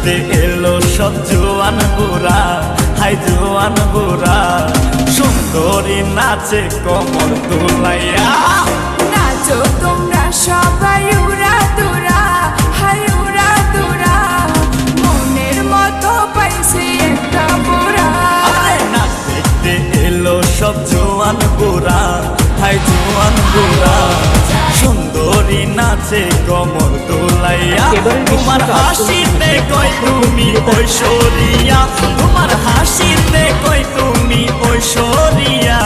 নাচতে এলো সব জোয়ান বুড়া, হাই জোয়ান বুড়া। সুন্দরী নাচে কোমর দুলাইয়া। নাচো তোমরা সবাই উড়া দুরা, হাই উড়া দুরা। মনের মতো পাইছে একটা বুড়া। নাচ দেখতে এলো সব জোয়ান বুড়া, হাই জোয়ান বুড়া। সুন্দরী নাচে কোমর দোলাইয়া। তোমার হাসিতে কই তুমি ঐশ্বরিয়া, তোমার হাসিতে কই তুমি ঐশ্বরিয়া।